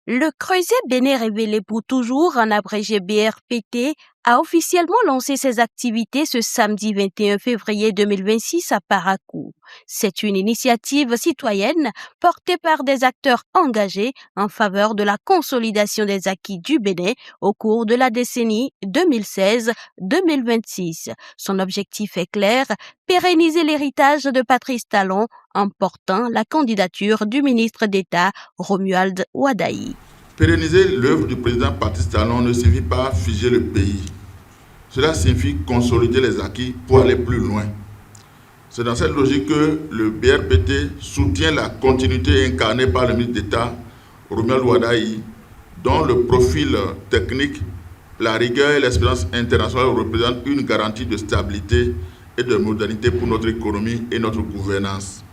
Le creuset Bénin révélé pour toujours, en abrégé BRPT, a officiellement lancé ses activités ce samedi 21 février 2026 à Parakou. C'est une initiative citoyenne portée par des acteurs engagés en faveur de la consolidation des acquis du Bénin au cours de la décennie 2016-2026. Son objectif est clair, pérenniser l'héritage de Patrice Talon en portant la candidature du ministre d'État Romuald Wadaï. Pérenniser l'œuvre du président Patrice Talon ne signifie pas figer le pays. Cela signifie consolider les acquis pour aller plus loin. C'est dans cette logique que le BRPT soutient la continuité incarnée par le ministre d'État Romuald Wadaï, dont le profil technique, la rigueur et l'expérience internationale représentent une garantie de stabilité et de modernité pour notre économie et notre gouvernance.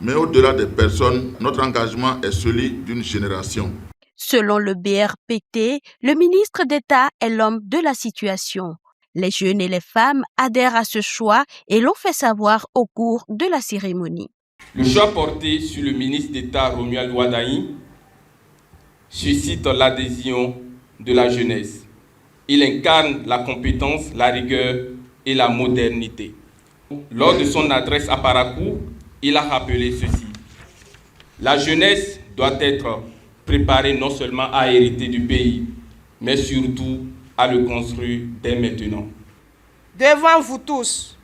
Mais au-delà des personnes, notre engagement est celui d'une génération. Selon le BRPT, le ministre d'État est l'homme de la situation. Les jeunes et les femmes adhèrent à ce choix et l'ont fait savoir au cours de la cérémonie. Le choix porté sur le ministre d'État Romuald Wadaï suscite l'adhésion de la jeunesse. Il incarne la compétence, la rigueur et la modernité. Lors de son adresse à Parakou, il a rappelé ceci. La jeunesse doit être préparée non seulement à hériter du pays, mais surtout à le construire dès maintenant. Devant vous tous,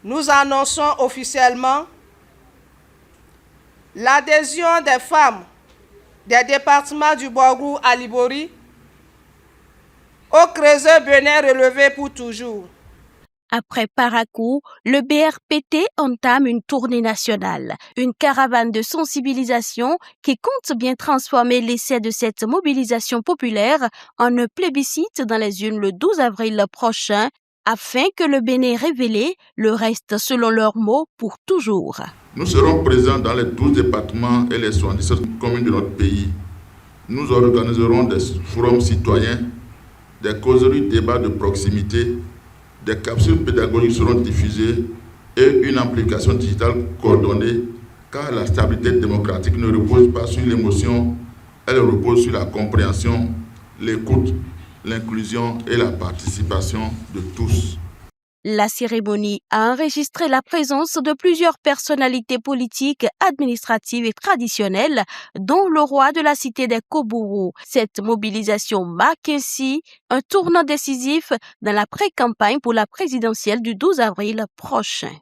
nous annonçons officiellement l'adhésion des femmes des départements du Borgou à Libori au creuset Bénin relevé pour toujours. Après Parakou, le BRPT entame une tournée nationale, une caravane de sensibilisation qui compte bien transformer l'essai de cette mobilisation populaire en un plébiscite dans les urnes le 12 avril prochain, afin que le Bénin révélé le reste selon leurs mots pour toujours. Nous serons présents dans les 12 départements et les 77 communes de notre pays. Nous organiserons des forums citoyens, des causeries débats de proximité, des capsules pédagogiques seront diffusées et une application digitale coordonnée, car la stabilité démocratique ne repose pas sur l'émotion, elle repose sur la compréhension, l'écoute, l'inclusion et la participation de tous. La cérémonie a enregistré la présence de plusieurs personnalités politiques, administratives et traditionnelles, dont le roi de la cité des Kobourou. Cette mobilisation marque ainsi un tournant décisif dans la pré-campagne pour la présidentielle du 12 avril prochain.